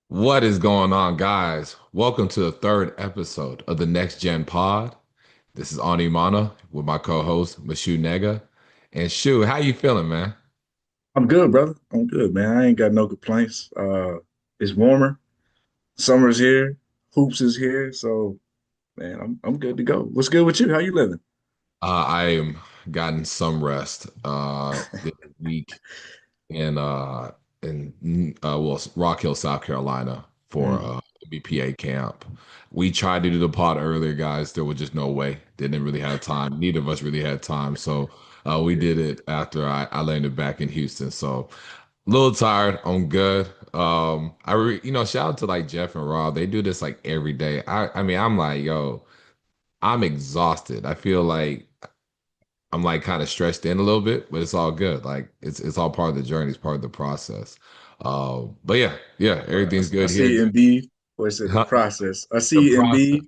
What is going on, guys? Welcome to the third episode of the Next Gen Pod. This is Ani Mana with my co-host Mashu Nega. And Shu, how you feeling, man? I'm good, brother. I'm good, man. I ain't got no complaints. It's warmer. Summer's here. Hoops is here. So, man, I'm good to go. What's good with you? How you living? I am gotten some rest this week in Rock Hill, South Carolina for Mm, NBPA camp. We tried to do the pod earlier, guys. There was just no way. Didn't really have time. Neither of us really had time. So we yeah. did it after I landed back in Houston. So a little tired. I'm good. Shout out to like Jeff and Rob. They do this like every day. I mean, I'm like, yo, I'm exhausted. I feel like I'm like kind of stretched in a little bit, but it's all good. Like it's all part of the journey. It's part of the process. But yeah, Well, everything's I good here. see Embiid. What is it? The process. I The see process. Embiid.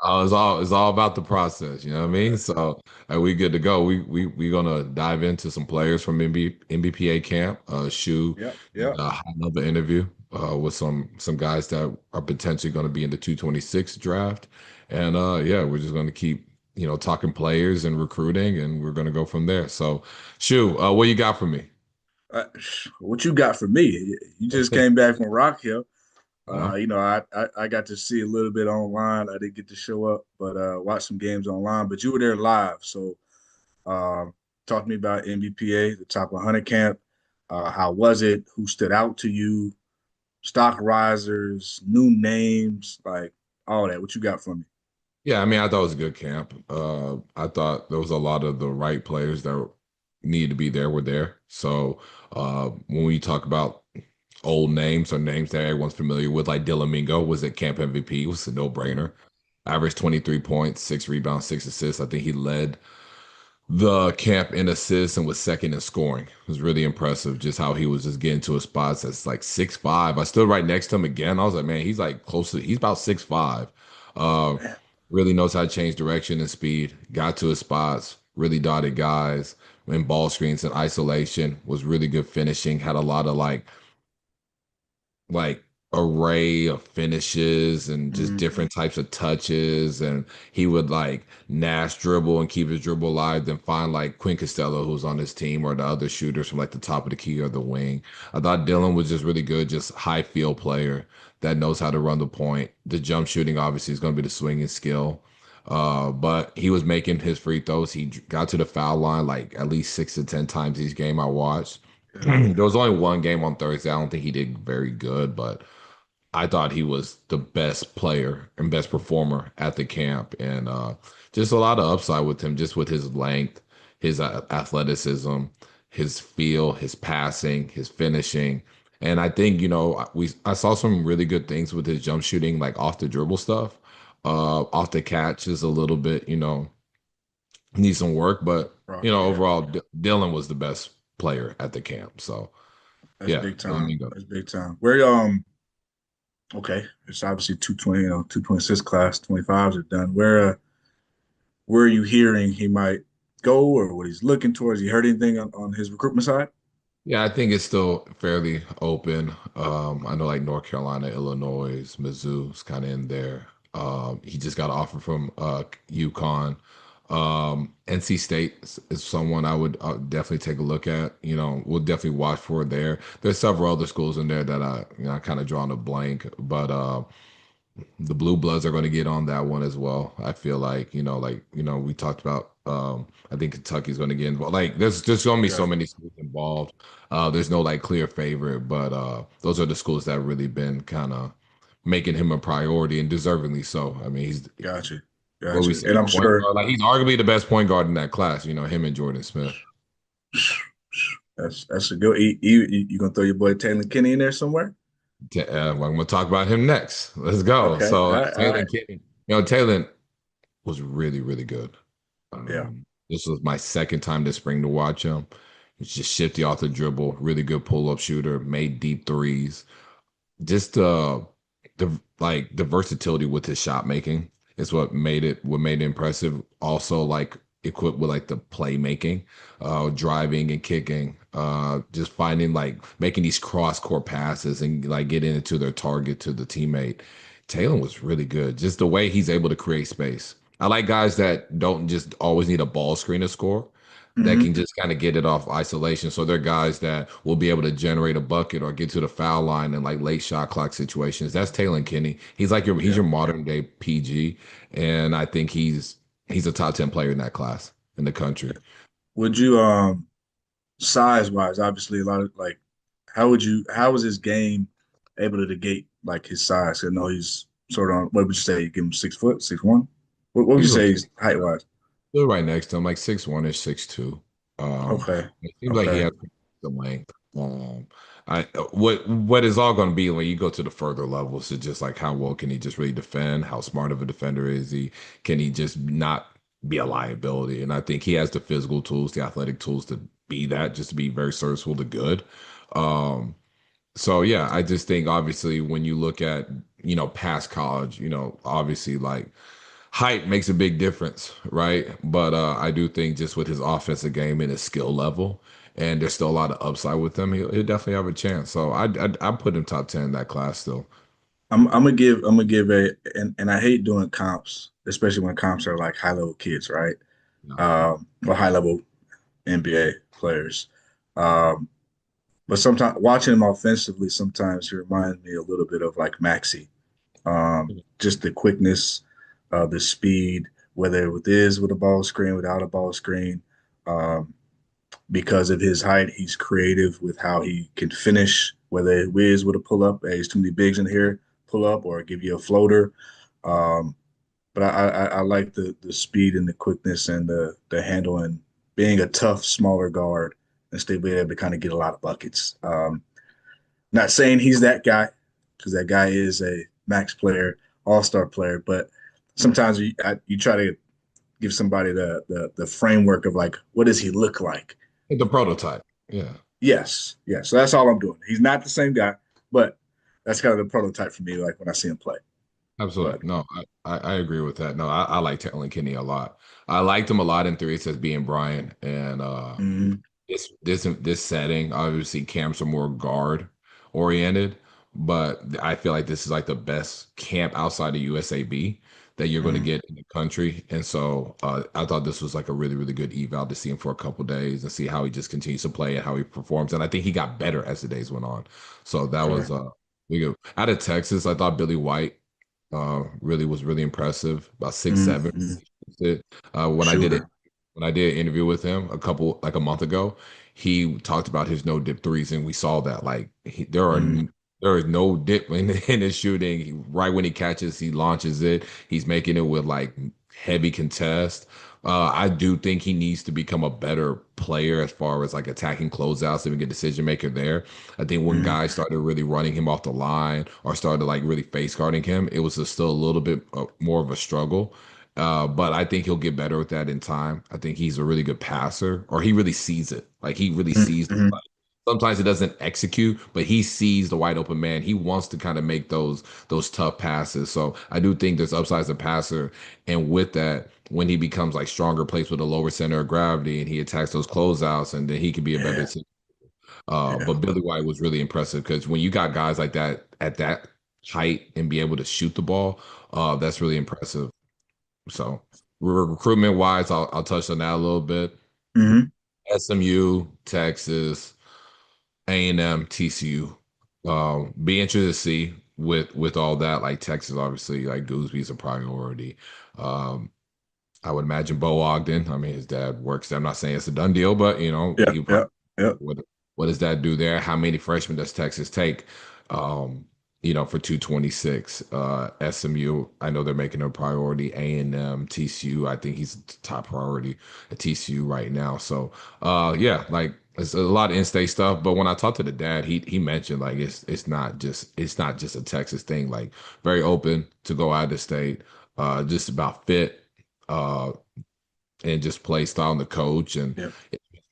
It's all about the process. You know what I mean? That's it. So we good to go. We gonna dive into some players from NBPA camp. Shu Yep. did Yep. a high level interview with some guys that are potentially going to be in the 226 draft, and yeah, we're just gonna keep talking players and recruiting, and we're gonna go from there. So, Shu, what you got for me? Uh, what you got for me? You just came back from Rock Hill. Yeah. I got to see a little bit online. I didn't get to show up, but watch some games online. But you were there live, so talk to me about NBPA, the top 100 camp. How was it? Who stood out to you? Stock risers, new names, like all that. What you got for me? Yeah, I mean, I thought it was a good camp. I thought there was a lot of the right players that needed to be there were there. So when we talk about old names or names that everyone's familiar with, like Dylan Mingo was at camp MVP, it was a no-brainer. Averaged 23 points, 6 rebounds, 6 assists. I think he led the camp in assists and was second in scoring. It was really impressive just how he was just getting to his spots that's like 6'5". I stood right next to him again. I was like, man, he's like he's about 6'5". Uh Man, really knows how to change direction and speed, got to his spots, really dotted guys, in ball screens and isolation, was really good finishing, had a lot of like array of finishes and just mm, different types of touches. And he would like Nash dribble and keep his dribble alive, then find like Quinn Costello, who's on his team, or the other shooters from like the top of the key or the wing. I thought Dylan was just really good, just high field player that knows how to run the point. The jump shooting obviously is going to be the swinging skill. But he was making his free throws. He got to the foul line like at least 6 to 10 times each game I watched. yeah, There was only one game on Thursday. I don't think he did very good, but I thought he was the best player and best performer at the camp. And just a lot of upside with him, just with his length, his athleticism, his feel, his passing, his finishing. And I think, I saw some really good things with his jump shooting, like off the dribble stuff. Off the catch is a little bit, needs some work, but yeah. overall, Dylan was the best player at the camp. So That's yeah, big let time. me go. That's big time. Where okay, it's obviously 220, 226 class, 25s are done. Where are you hearing he might go or what he's looking towards? You heard anything on his recruitment side? Yeah, I think it's still fairly open. I know like North Carolina, Illinois, Mizzou's kind of in there. He just got an offer from UConn. NC State is someone I would definitely take a look at. We'll definitely watch for there. There's several other schools in there that I kind of drawn a blank, but the Blue Bloods are going to get on that one as well. I feel like we talked about. I think Kentucky's going to get involved. Like, there's going to be so Gotcha. many schools involved. There's no like clear favorite, but those are the schools that have really been kind of making him a priority and deservingly so. I mean, he's Gotcha. what we Gotcha. say And I'm point sure guard. Like, he's arguably the best point guard in that class. Him and Jordan Smith. that's a good. You gonna throw your boy Taylor Kinney in there somewhere? I'm going to talk about him next. Let's go. Okay. So All right. All Taylor right. Kinney, Taylor was really, really good. Yeah. This was my second time this spring to watch him. He's just shifty off the dribble, really good pull-up shooter, made deep threes. Just the versatility with his shot making is what made it impressive. Also, like equipped with like the playmaking, driving and kicking, just finding like making these cross court passes and like getting into their target to the teammate. Taylor was really good. Just the way he's able to create space. I like guys that don't just always need a ball screen to score, that Hmm. can just kind of get it off isolation. So they're guys that will be able to generate a bucket or get to the foul line in like late shot clock situations. That's Taylor Kinney. He's Yeah. your modern day PG, and I think he's a top 10 player in that class in the country. Would you size wise, obviously a lot of like how was his game able to negate like his size? I know he's sort of on, what would you say? You give him 6 foot, 6'1"? What would you He's say okay. he's height wise? Still right next to him, like 6'1" ish, 6'2". Okay. It seems like he Okay. has the length. I what is all going to be when you go to the further levels is just like how well can he just really defend? How smart of a defender is he? Can he just not be a liability? And I think he has the physical tools, the athletic tools to be that, just to be very serviceable to good. Um, so yeah, I just think obviously when you look at, past college, obviously like height makes a big difference, right? But I do think just with his offensive game and his skill level, and there's still a lot of upside with him, he'll definitely have a chance. So I put him top 10 in that class still. I'm gonna give a and I hate doing comps, especially when comps are like high level kids, right? Yeah. Or high level NBA players. Um, but sometimes watching him offensively, sometimes he reminds me a little bit of like Maxi. Just the quickness, the speed, whether it is with a ball screen, without a ball screen. Um, because of his height, he's creative with how he can finish, whether it is with a pull up, hey, there's too many bigs in here, pull up, or give you a floater. Um, but I like the speed and the quickness and the handle and being a tough, smaller guard and still being able to kind of get a lot of buckets. Not saying he's that guy, because that guy is a max player, all star player, but sometimes you try to give somebody the framework of like, what does he look like? The prototype. Yeah. Yes, yes. So that's all I'm doing. He's not the same guy, but that's kind of the prototype for me, like when I see him play. But Absolutely. No, I agree with that. No, I like Taylor Kinney a lot. I liked him a lot in three says being Brian. And mm, this setting, obviously camps are more guard oriented, but I feel like this is like the best camp outside of USAB that you're going to mm, get in the country. And so I thought this was like a really, really good eval to see him for a couple days and see how he just continues to play and how he performs. And I think he got better as the days went on. So that was sure. we go. Out of Texas, I thought Billy White really was really impressive. About 6'7". Mm, When I did it, shooter. when I did an interview with him like a month ago, he talked about his no dip threes, and we saw that like Mm, there is no dip in his shooting. Right when he catches, he launches it. He's making it with like heavy contest. I do think he needs to become a better player as far as like attacking closeouts and being a decision maker there. I think when mm, guys started really running him off the line or started like really face guarding him, it was still a little bit more of a struggle. But I think he'll get better with that in time. I think he's a really good passer, or he really sees it. Like he really mm, sees. mm. Like, sometimes he doesn't execute, but he sees the wide open man. He wants to kind of make those tough passes. So I do think there's upside as a passer, and with that, when he becomes like stronger, plays with a lower center of gravity, and he attacks those closeouts, and then he can be a better. Yeah, But yeah, Billy White was really impressive because when you got guys like that at that height and be able to shoot the ball, that's really impressive. So recruitment wise, I'll touch on that a little bit. hmm SMU, Texas, A&M, TCU. Be interested to see with all that. Like Texas, obviously, like Goosby's a priority. Um, I would imagine Bo Ogden. I mean, his dad works there. I'm not saying it's a done deal, but yeah, he yeah, probably yeah, what does that do there? How many freshmen does Texas take? Um, for 226. SMU, I know they're making a priority. A&M, TCU, I think he's the top priority at TCU right now. So yeah, like it's a lot of in-state stuff. But when I talked to the dad, he mentioned like it's not just a Texas thing. Like very open to go out of state. Just about fit. Uh, and just play style and the coach. And yeah,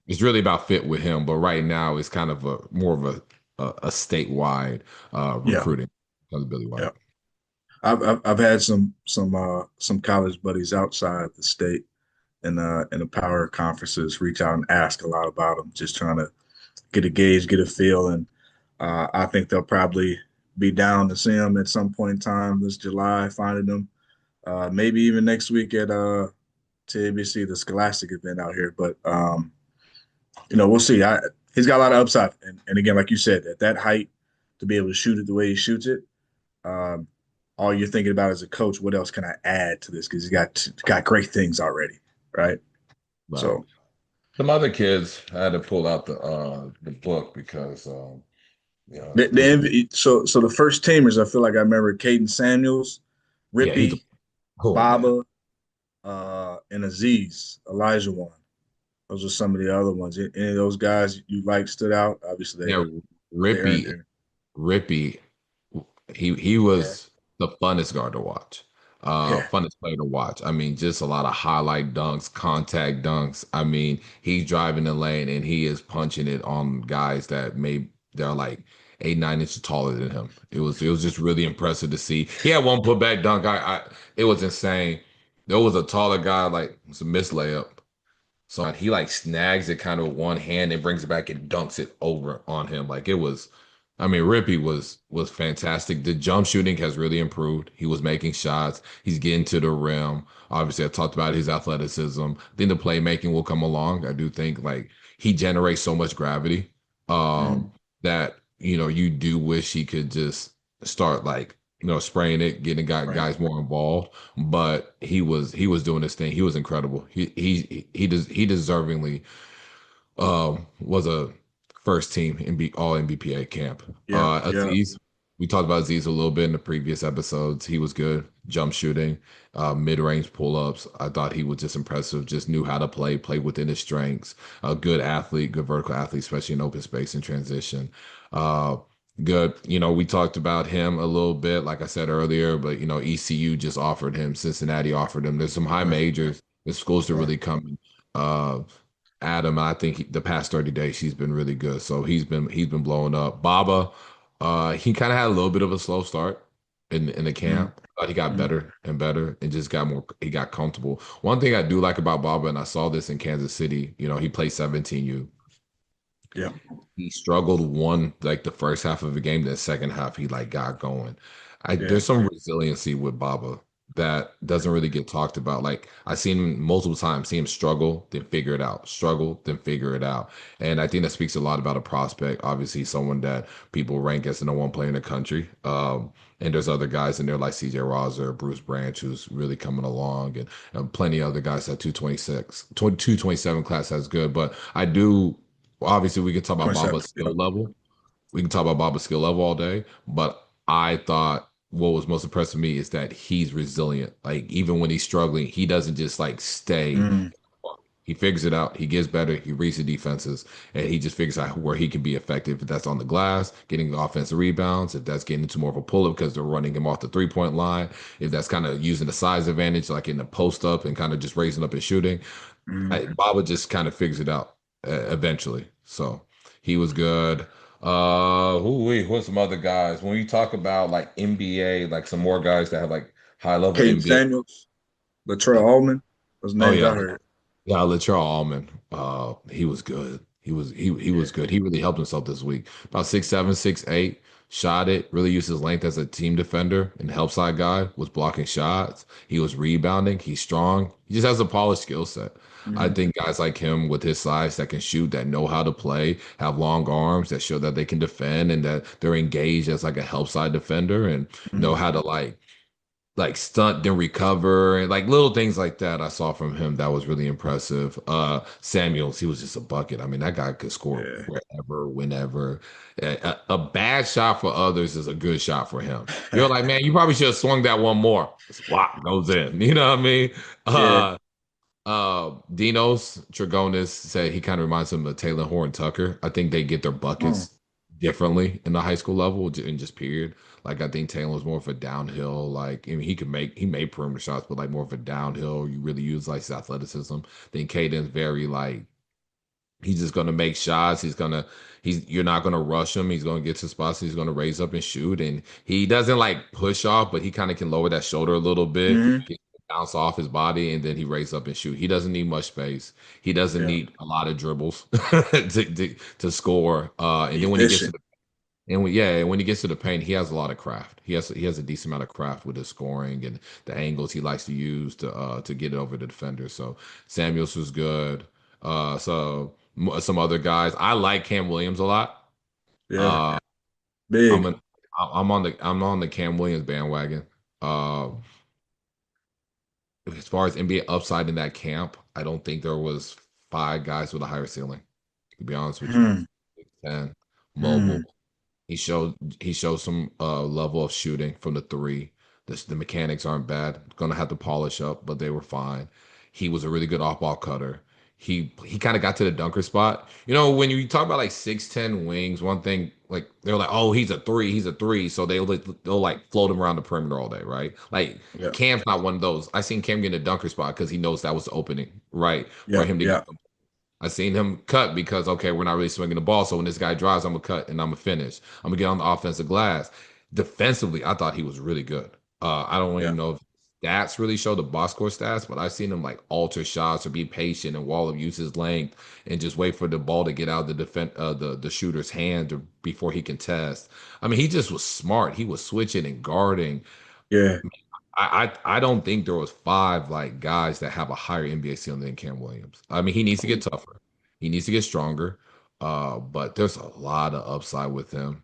it's really about fit with him. But right now, it's kind of a more of a statewide yeah, recruiting because of Billy yeah. White. I've had some college buddies outside the state, in the power conferences reach out and ask a lot about him, just trying to get a gauge, get a feel, and I think they'll probably be down to see him at some point in time this July, finding him. Maybe even next week at TABC, the Scholastic event out here. But we'll see. He's got a lot of upside, and again, like you said, at that height, to be able to shoot it the way he shoots it, um, all you're thinking about as a coach, what else can I add to this? Because he's got great things already, right? Right. So Some other kids I had to pull out the book because the so the first teamers, I feel like I remember Caden Samuels, yeah, he's a Rippy, oh man. Baba, and Aziz, Elijah one. Those are some of the other ones. Any of those guys you like stood out? Obviously, Yeah, they earned Rippy their Rippy, he yeah, was the funnest guard to watch. yeah. Funnest player to watch. I mean, just a lot of highlight dunks, contact dunks. I mean, he's driving the lane and he is punching it on guys that they're like 8, 9 inches taller than him. It was just really impressive to see. He had one putback dunk. I it was insane. There was a taller guy, like it's a missed layup. So he like snags it kind of with one hand and brings it back and dunks it over on him. Like it was, I mean, Rippy was fantastic. The jump shooting has really improved. He was making shots. He's getting to the rim. Obviously, I talked about his athleticism. I think the playmaking will come along. I do think like he generates so much gravity Mm, that you do wish he could just start like spraying it, getting right. guys more involved. But he was doing his thing. He was incredible. He deservingly was a first team all NBPA camp. Yeah, yeah. Aziz, we talked about Aziz a little bit in the previous episodes. He was good, jump shooting, mid-range pull-ups. I thought he was just impressive. Just knew how to play within his strengths. A good athlete, good vertical athlete, especially in open space and transition. Uh, Good. We talked about him a little bit, like I said earlier, but ECU just offered him, Cincinnati offered him. There's some high Right, majors. The schools are right. really coming. Uh, Adam, I think the past 30 days he's been really good. So he's been blowing up. Baba, he kind of had a little bit of a slow start in the Mm, camp, but he got mm, better and better and just he got comfortable. One thing I do like about Baba, and I saw this in Kansas City, he played 17U. yeah, He struggled like the first half of the game, the second half he like got going. yeah. There's some resiliency with Baba that doesn't really get talked about. Like I've seen him multiple times, see him struggle, then figure it out, struggle, then figure it out. And I think that speaks a lot about a prospect. Obviously, someone that people rank as the number one player in the country. And there's other guys in there like CJ Roser, Bruce Branch, who's really coming along, and plenty of other guys at 226, 227 class that's good. But I do obviously we can talk about 27. Baba's skill Yep. level. We can talk about Baba's skill level all day, but I thought what was most impressive to me is that he's resilient. Like even when he's struggling, he doesn't just like stay. Mm, He figures it out. He gets better. He reads the defenses, and he just figures out where he can be effective. If that's on the glass, getting the offensive rebounds. If that's getting into more of a pull up because they're running him off the 3 point line. If that's kind of using the size advantage, like in the post up and kind of just raising up and shooting. mm. Baba just kind of figures it out eventually. So he was good. Who's some other guys? When you talk about like NBA, like some more guys that have like high level Caden NBA. Samuels, Latrell Allman, those Oh names yeah, I heard. yeah, Latrell Allman. He was good. He Yeah. was good. He really helped himself this week. About 6'7", 6'8", shot it. Really used his length as a team defender and help side guy. Was blocking shots. He was rebounding. He's strong. He just has a polished skill set. I Mm, think guys like him with his size that can shoot, that know how to play, have long arms, that show that they can defend and that they're engaged as like a help side defender and know mm. how to like stunt then recover and like little things like that I saw from him that was really impressive. Samuels, he was just a bucket. I mean, that guy could score Yeah. wherever, whenever. A bad shot for others is a good shot for him. You're like, man, you probably should have swung that one more. Swap goes in. You know what I mean? Yeah. Dinos Dragonis said he kind of reminds him of Taylor Horn Tucker. I think they get their Oh. buckets differently in the high school level in just period. Like I think Taylor was more of a downhill. Like I mean, he made perimeter shots, but like more of a downhill. You really use like his athleticism. Then Caden's very like he's just gonna make shots. You're not gonna rush him. He's gonna get to spots. He's gonna raise up and shoot. And he doesn't like push off, but he kind of can lower that shoulder a little bit. Hmm. bounce off his body and then he raise up and shoot. He doesn't need much space. He doesn't Yeah. need a lot of dribbles to score. And then when he gets to Efficient. the and when, yeah, and when he gets to the paint, he has a lot of craft. He has a decent amount of craft with his scoring and the angles he likes to use to get it over the defender. So Samuels was good. Some other guys. I like Cam Williams a lot. Yeah. Uh, I'm Big. an, I'm on the Cam Williams bandwagon. Uh, as far as NBA upside in that camp, I don't think there was five guys with a higher ceiling. To be honest with you, Hmm. 10 mobile. Hmm. He showed some level of shooting from the three. The mechanics aren't bad. Gonna have to polish up, but they were fine. He was a really good off ball cutter. He kind of got to the dunker spot. When you talk about like 6'10" wings, one thing like they're like, oh, he's a three. So they'll like float him around the perimeter all day, right? Like Yeah. Cam's not one of those. I seen Cam get a dunker spot because he knows that was the opening, right? For Yeah. him to get Yeah. I seen him cut because okay, we're not really swinging the ball. So when this guy drives, I'm gonna cut and I'm gonna finish. I'm gonna get on the offensive glass. Defensively, I thought he was really good. I don't Yeah. even know if stats really show the box score stats, but I've seen him like alter shots or be patient and wall of use his length and just wait for the ball to get out of the shooter's hand before he can test. I mean, he just was smart. He was switching and guarding. Yeah. I don't think there was five like guys that have a higher NBA ceiling than Cam Williams. I mean, he needs to get tougher. He needs to get stronger. But there's a lot of upside with him.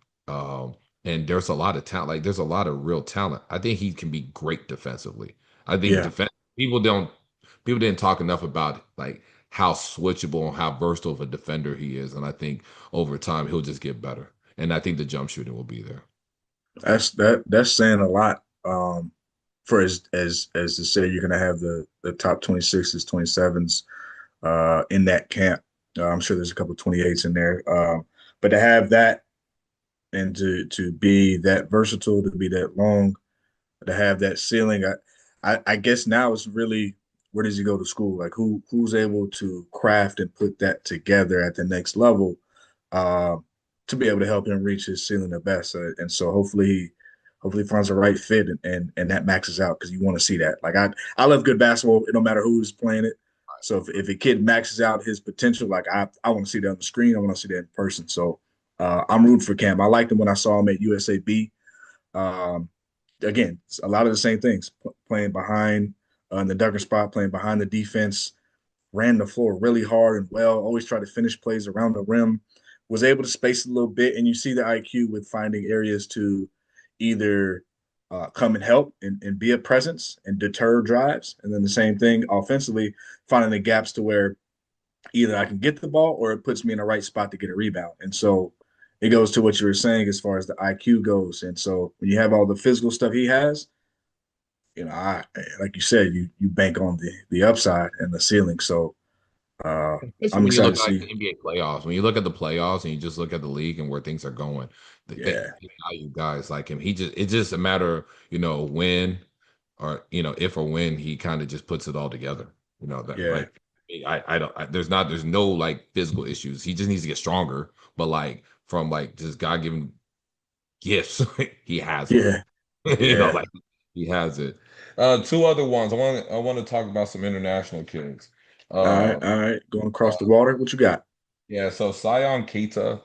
And there's a lot of talent. Like there's a lot of real talent. I think he can be great defensively. I think Yeah. defense people didn't talk enough about like how switchable and how versatile of a defender he is. And I think over time he'll just get better. And I think the jump shooting will be there. That's saying a lot. For as to say you're gonna have the top 26s, 27s in that camp. I'm sure there's a couple 28s in there. But to have that and to be that versatile, to be that long, to have that ceiling, I guess now it's really where does he go to school? Like who's able to craft and put that together at the next level uh, to be able to help him reach his ceiling the best. And so hopefully he finds the right fit and that maxes out because you want to see that. Like I love good basketball, no matter who's playing it. So if a kid maxes out his potential, like I want to see that on the screen, I want to see that in person. So I'm rooting for Cam. I liked him when I saw him at USAB. Um, Again, a lot of the same things, playing behind in the dunker spot, playing behind the defense, ran the floor really hard and well, always try to finish plays around the rim, was able to space a little bit. And you see the IQ with finding areas to either come and help and be a presence and deter drives. And then the same thing offensively, finding the gaps to where either I can get the ball or it puts me in the right spot to get a rebound. And so it goes to what you were saying as far as the IQ goes. And so when you have all the physical stuff he has, I like you said, you bank on the upside and the ceiling. So Especially I'm when you excited look to at like see. the NBA playoffs, when you look at the playoffs and you just look at the league and where things are going, Yeah, they value guys like him. It's just a matter, when or if or when he kind of just puts it all together. That yeah, like I don't there's no like physical issues. He just needs to get stronger. But like from like just God given gifts, he has them. yeah, yeah. Like he has it. Two other ones. I want to talk about some international kids. Uh, All right. Going uh, across the water, what you got? Yeah, so Sion Keita,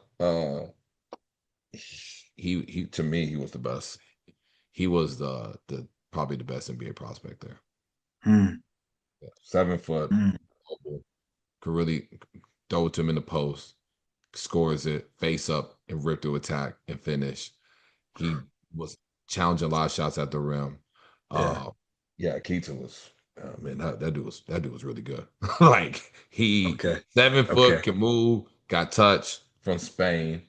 he to me he was the best. He was the probably the best NBA prospect there. Hmm. 7 foot, Hmm. mobile, could really throw it to him in the post, scores it, face up and rip through attack and finish. He was challenging a lot of shots at the rim. Yeah. Uh, yeah, Keita was man, that dude was really good. Like he Okay. 7 foot Okay. can move, got touch from Spain.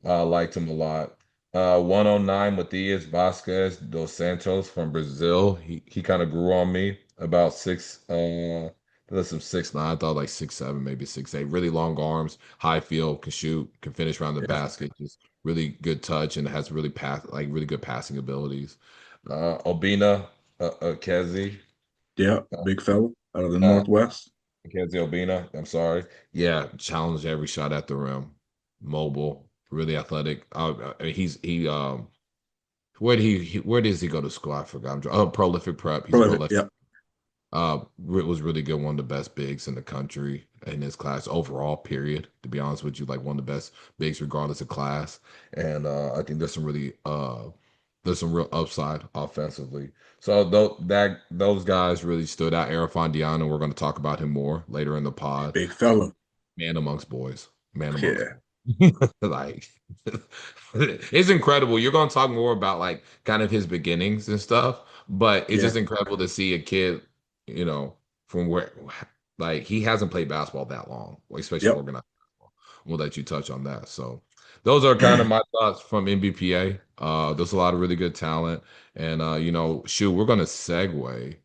Liked him a lot. 109 Matthias Vasquez dos Santos from Brazil. He kind of grew on me about there's some 6'9". I thought like 6'7", maybe 6'8". Really long arms, high field, can shoot, can finish around the Yeah. basket. Just really good touch and has really good passing abilities. Obina Kezi, Yeah. Big fella out of the uh, Northwest. Kezi Obina. I'm sorry. Yeah, challenged every shot at the rim. Mobile, really athletic. Where does he go to school? I forgot. Prolific prep. He's Prolific. prolific. Yep. Was really good, one of the best bigs in the country in his class overall, period. To be honest with you, like one of the best bigs regardless of class. And I think there's some real upside offensively. So those guys really stood out. Arafon Diano, we're going to talk about him more later in the pod. Big fella. Man amongst boys. Man amongst Yeah. boys. Like it's incredible. You're going to talk more about like kind of his beginnings and stuff, but it's Yeah. just incredible to see a kid, you know, from where like he hasn't played basketball that long, especially Yep. organized basketball. We'll let you touch on that. So those are kind of my thoughts from NBPA. There's a lot of really good talent, and shoot, we're going to segue.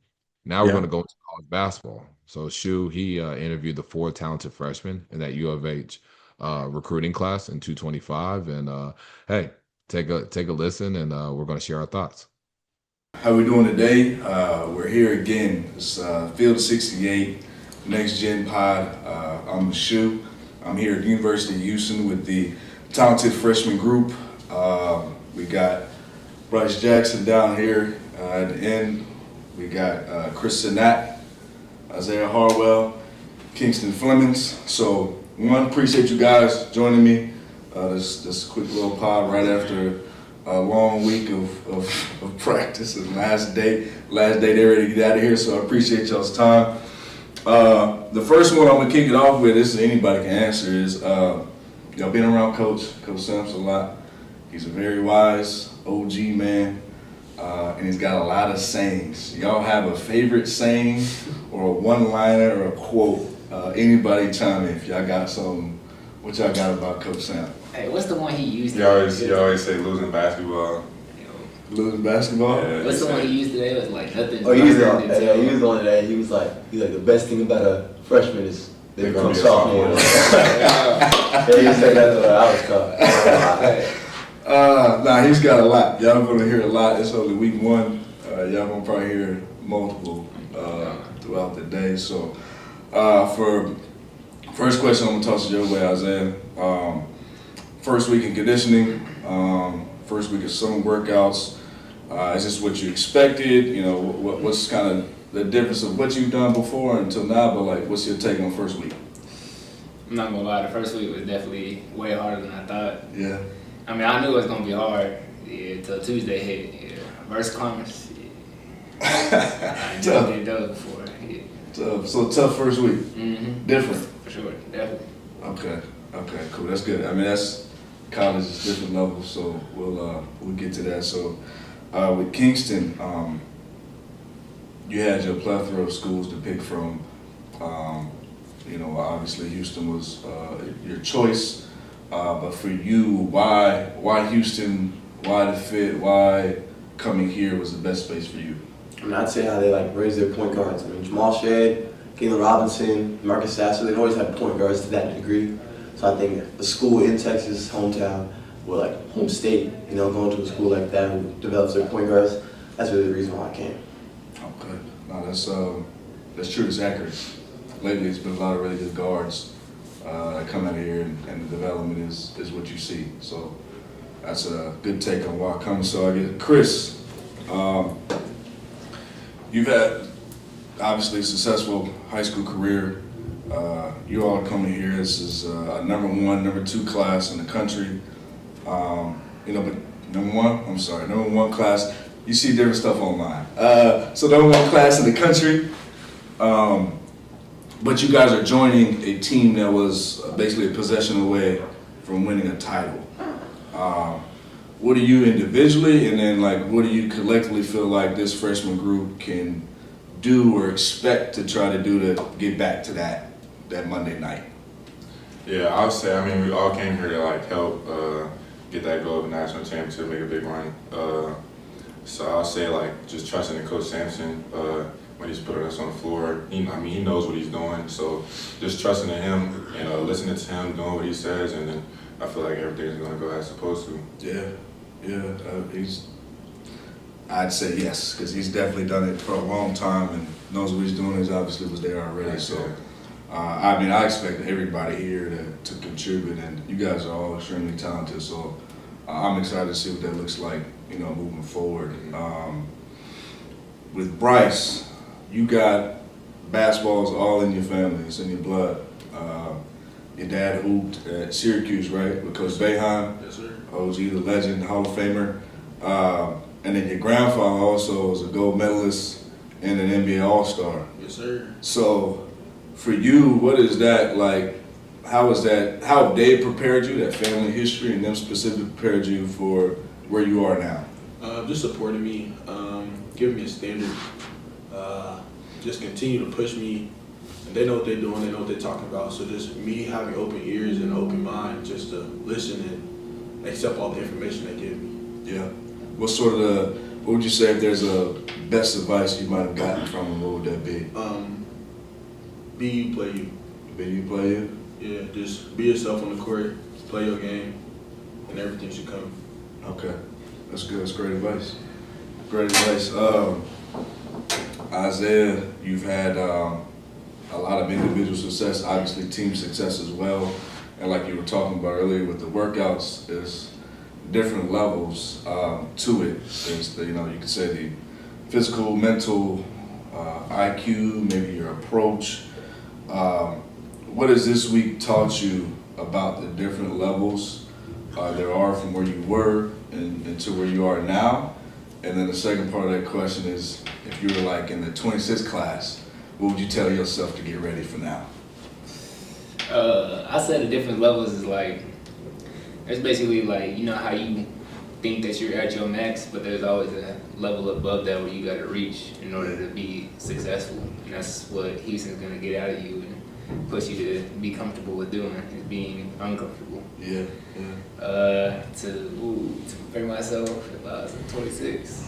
Now we're going Yeah. to go into college basketball. So Shu, he interviewed the four talented freshmen in that U of H recruiting class in 225, and hey, take a listen, and we're going to share our thoughts. How we doing today? We're here again. It's Field 68, Next Gen Pod. I'm Shu. I'm here at the University of Houston with the talented freshman group. We got Bryce Jackson down here at the end. We got Chris Sinat, Isaiah Harwell, Kingston Flemings. So, appreciate you guys joining me. This quick little pod right after a long week of practice and last day they're ready to get out of here. So I appreciate y'all's time. The first one I'm gonna kick it off with, this anybody can answer, is y'all been around Coach Sampson a lot. He's a very wise OG man, and he's got a lot of sayings. Y'all have a favorite saying or a one-liner or a quote? Anybody chime in if y'all got something. What y'all got about Coach Sam? Hey, what's the one he used? You always say losing basketball. Losing basketball? Yeah, What's the one he used today? It was like nothing. Oh, he used the one today. He was like the best thing about a freshman is they become sophomore. Yeah, he said that to I was caught. Nah, he's got a lot. Y'all gonna hear a lot. It's only week one. Y'all gonna probably hear multiple throughout the day. So, for first question, I'm gonna toss it your way, Isaiah. First week in conditioning, first week of summer workouts. Is this what you expected? You know, what's kind of the difference of what you've done before until now? But like, what's your take on first week? I'm not gonna lie, the first week was definitely way harder than I thought. Yeah. I mean, I knew it was gonna be hard until Tuesday hit. Yeah. Versus Commerce. I never did those before. Yeah. So tough first week. Mm-hmm. Different. For sure, definitely. Okay, cool. That's good. I mean, that's college is different levels, so we'll get to that. So with Kingston, you had your plethora of schools to pick from. Obviously Houston was your choice, but for you, why Houston? Why the fit? Why coming here was the best space for you? I mean, I'd say how they raise their point guards. I mean, Jamal Shedd, Galen Robinson, Marcus Sasser, they've always had point guards to that degree. So I think a school in Texas, hometown, or home state, going to a school like that who develops their point guards, that's really the reason why I came. Okay, no, that's true. It's accurate. Lately, it's been a lot of really good guards that come out of here, and the development is what you see. So that's a good take on why I come. So I get Chris. You've had obviously a successful high school career. You all are coming here. This is a number 1, number 2 class in the country. But number 1 class. You see different stuff online. So number 1 class in the country. But you guys are joining a team that was basically a possession away from winning a title. What do you individually, and then what do you collectively feel like this freshman group can do or expect to try to do to get back to that Monday night? Yeah, I would say, we all came here to help get that goal of a national championship, make a big run. So I'll say just trusting in Coach Sampson when he's putting us on the floor. He knows what he's doing. So just trusting in him and listening to him, doing what he says, and then I feel like everything's going to go as supposed to. Yeah. I'd say yes, because he's definitely done it for a long time and knows what he's doing. He obviously was there already. Right, so, I expect everybody here to contribute, and you guys are all extremely talented. So, I'm excited to see what that looks like, moving forward. With Bryce, you got basketball is all in your family. It's in your blood. Your dad hooped at Syracuse, right, with Coach Boeheim? Yes, sir. OG, the legend, Hall of Famer. And then your grandfather also was a gold medalist and an NBA All-Star. Yes, sir. So for you, what is that like? How have they prepared you, that family history, and them specifically prepared you for where you are now? Just supporting me, giving me a standard, just continue to push me. And they know what they're doing, they know what they're talking about. So just me having open ears and an open mind just to listen and accept all the information they give me. Yeah. What would you say if there's a best advice you might have gotten from them, what would that be? Be you, play you. Be you, play you? Yeah, just be yourself on the court, play your game, and everything should come. Okay. That's good. That's great advice. Great advice. Isaiah, you've had a lot of individual success, obviously team success as well. And like you were talking about earlier with the workouts, there's different levels to it. There's you could say the physical, mental, IQ, maybe your approach. What has this week taught you about the different levels there are from where you were and to where you are now? And then the second part of that question is, if you were like in the 26th class, what would you tell yourself to get ready for now? I said the different levels is like, it's basically like, you know how you think that you're at your max, but there's always a level above that where you got to reach in order to be successful. And that's what Houston's going to get out of you and push you to be comfortable with doing, is being uncomfortable. Yeah. To prepare myself if I was 26.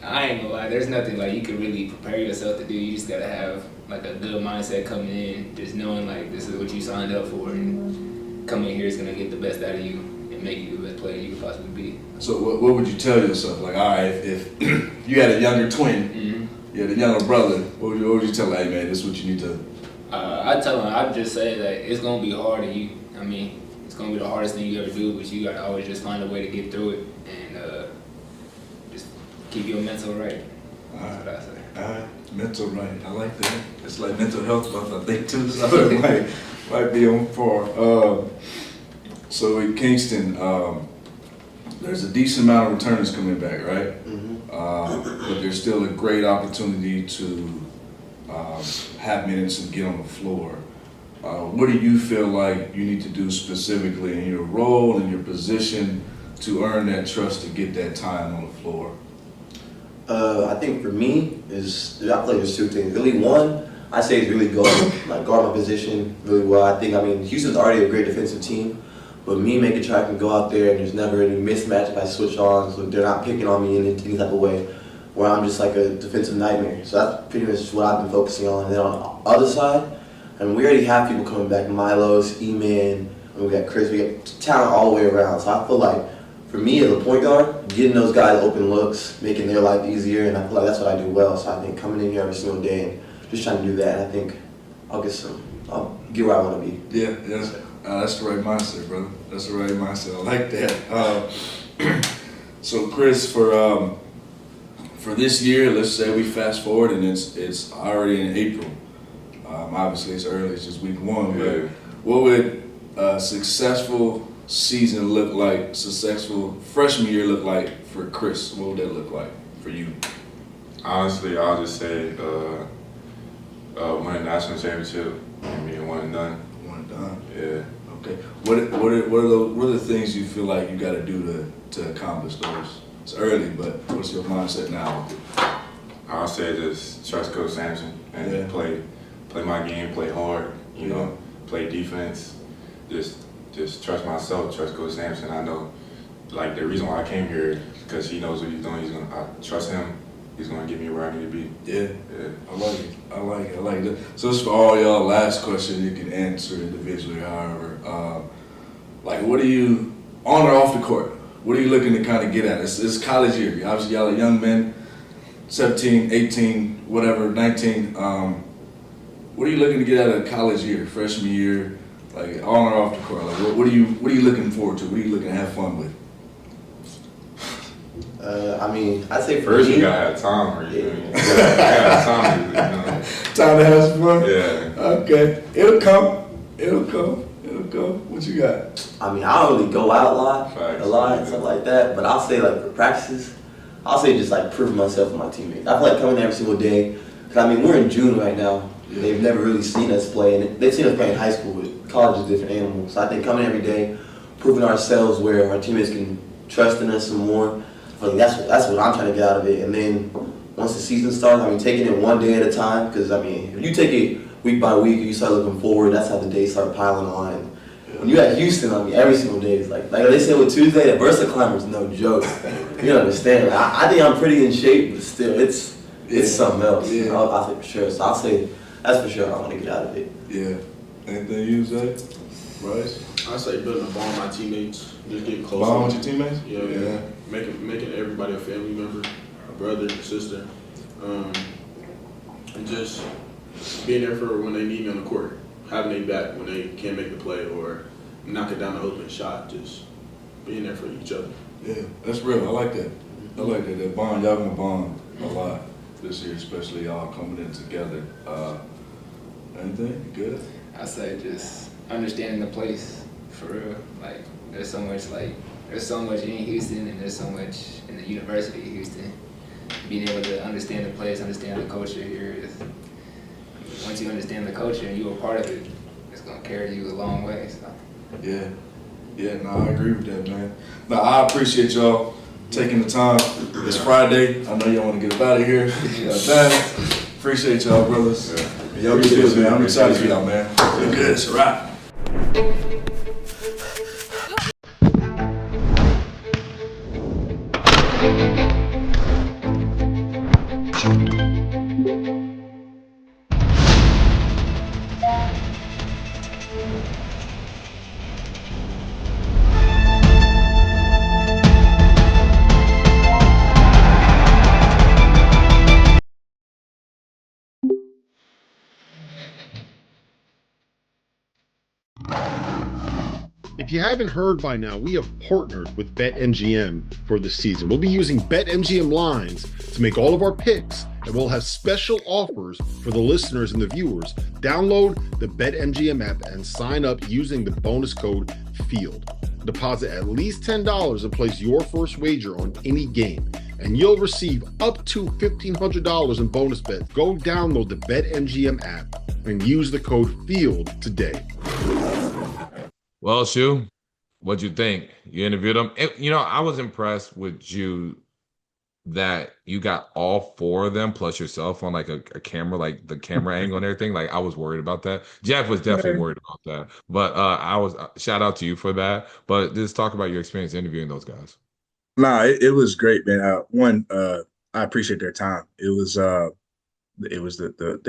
I ain't gonna lie, there's nothing like you can really prepare yourself to do. You just gotta have like a good mindset coming in, just knowing like this is what you signed up for, and coming here is gonna get the best out of you and make you the best player you could possibly be. So what would you tell yourself? Like, all right, if you had a younger twin, you had a younger brother, what would you tell, like, hey man, this is what you need to? I tell him, I'd just say that it's gonna be hard, and it's gonna be the hardest thing you ever do, but you gotta always just find a way to get through it and just keep your mental right. That's what I say. All right, mental right. I like that. It's like mental health month, I think, too. So it might be on par. So in Kingston, there's a decent amount of returners coming back, right? But there's still a great opportunity to have minutes and get on the floor. What do you feel like you need to do specifically in your role and your position to earn that trust to get that time on the floor? I think for me I feel like there's two things. Really, one, I say is really guard my position really well. I think Houston's already a great defensive team, but me making sure I can go out there and there's never any mismatch if I switch on, so they're not picking on me in any type of way where I'm just like a defensive nightmare. So that's pretty much what I've been focusing on. And then on the other side, we already have people coming back, Milos, E-Man, we got Chris, we got talent all the way around. So I feel like for me as a point guard, getting those guys open looks, making their life easier, and I feel like that's what I do well. So I think coming in here every single day and just trying to do that, I think I'll get where I want to be. Yeah, that's the right mindset, brother. That's the right mindset. I like that. So Chris, for this year, let's say we fast forward and it's already in April. Obviously it's early, it's just week one. But what would a successful season look like, successful freshman year look like for Chris? What would that look like for you? Honestly, I'll just say win a national championship and being 1-0. 1-0. Yeah. Okay. What are the things you feel like you got to do to accomplish those? It's early, but what's your mindset now? I'll say just trust Coach Sampson and play my game, play hard, you know, play defense. Just trust myself, trust Coach Sampson. I know, like, the reason why I came here is because he knows what he's doing. I trust him. He's gonna get me where I need to be. Yeah. I like it. So this is for all y'all. Last question, you can answer individually, however. Like, what are you on or off the court? What are you looking to kind of get at? It's college year. Obviously, y'all are young men, 17, 18, whatever, 19. What are you looking to get out of college year, freshman year? Like, on or off the court? Like, what are you looking forward to? What are you looking to have fun with? I mean, I'd say for First, me, you gotta have time, or you gotta have time. Time to have some fun? Yeah. Okay. It'll come. It'll come. It'll come. What you got? I mean, I don't really go out Facts. a lot, and stuff like that. But I'll say like for practices, I'll say just like proving myself with my teammates. I feel like coming every single day. Cause I mean, we're in June right now. They've never really seen us play, and they've seen us play in high school. But college is different animals. So I think coming every day, proving ourselves where our teammates can trust in us some more. I think that's what I'm trying to get out of it. And then once the season starts, I mean, taking it one day at a time. Because I mean, if you take it week by week, you start looking forward. That's how the days start piling on. And when you at Houston, I mean, every single day is like they said with Tuesday, the Versa climber is no joke. You don't understand. I think I'm pretty in shape, but still, it's something else. Yeah. I'll say for sure. So I'll say that's for sure. I want to get out of it. Yeah. Anything you say? Bryce? I say building a bond with my teammates, just getting closer. Bond with your teammates? Yeah. Making everybody a family member, a brother, a sister, and just being there for when they need me on the court, having their back when they can't make the play or knocking down the open shot, just being there for each other. Yeah, that's real. I like that. I like that. That bond, y'all gonna bond a lot this year, especially y'all coming in together. Anything? Good? I say just understanding the place for real. Like there's so much in Houston and there's so much in the University of Houston. Being able to understand the place, understand the culture here is once you understand the culture and you're a part of it, it's gonna carry you a long way. So. Yeah. Yeah, no, I agree with that, man. No, I appreciate y'all taking the time. It's Friday. I know y'all want to get up out of here. Appreciate y'all, brothers. Yeah. Y'all be good, man. I'm excited for y'all, man. Feel good. It's a wrap. If you haven't heard by now, we have partnered with BetMGM for the season. We'll be using BetMGM lines to make all of our picks, and we'll have special offers for the listeners and the viewers. Download the BetMGM app and sign up using the bonus code FIELD. Deposit at least $10 and place your first wager on any game, and you'll receive up to $1,500 in bonus bets. Go download the BetMGM app and use the code FIELD today. Well, Shu, what'd you think? You interviewed him. I was impressed with you that you got all four of them plus yourself on like a camera, like the camera angle and everything. Like I was worried about that. Jeff was definitely worried about that. But I was shout out to you for that. But just talk about your experience interviewing those guys. Nah, it was great, man. I appreciate their time. It was the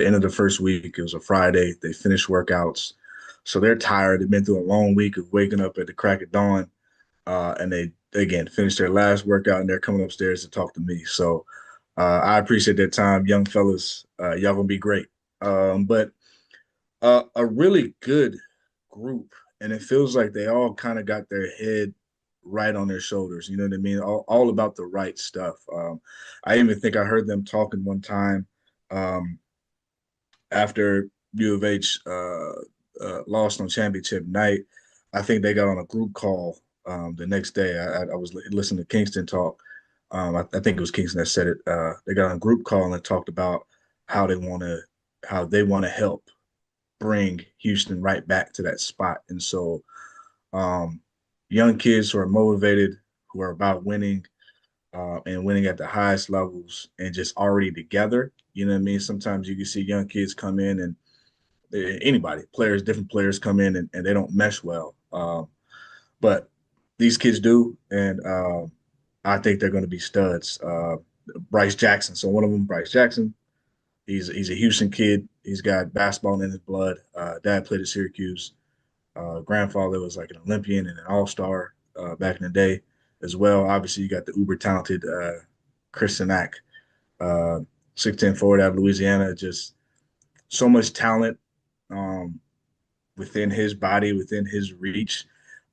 end of the first week. It was a Friday. They finished workouts. So they're tired. They've been through a long week of waking up at the crack of dawn. And they, again, finished their last workout, and they're coming upstairs to talk to me. So I appreciate that time. Young fellas, y'all going to be great. But a really good group, and it feels like they all kind of got their head right on their shoulders. You know what I mean? All about the right stuff. I even think I heard them talking one time after U of H lost on championship night. I think they got on a group call the next day. I was listening to Kingston talk. I think it was Kingston that said it. They got on a group call and talked about how they want to help bring Houston right back to that spot. And so young kids who are motivated, who are about winning and winning at the highest levels and just already together. You know what I mean? Sometimes you can see young kids come in and different players come in and they don't mesh well. But these kids do, and I think they're going to be studs. Bryce Jackson. So one of them, Bryce Jackson, he's a Houston kid. He's got basketball in his blood. Dad played at Syracuse. Grandfather was like an Olympian and an all-star back in the day as well. Obviously, you got the uber talented Chris Sinak, 6'10" forward out of Louisiana. Just so much talent within his body, within his reach,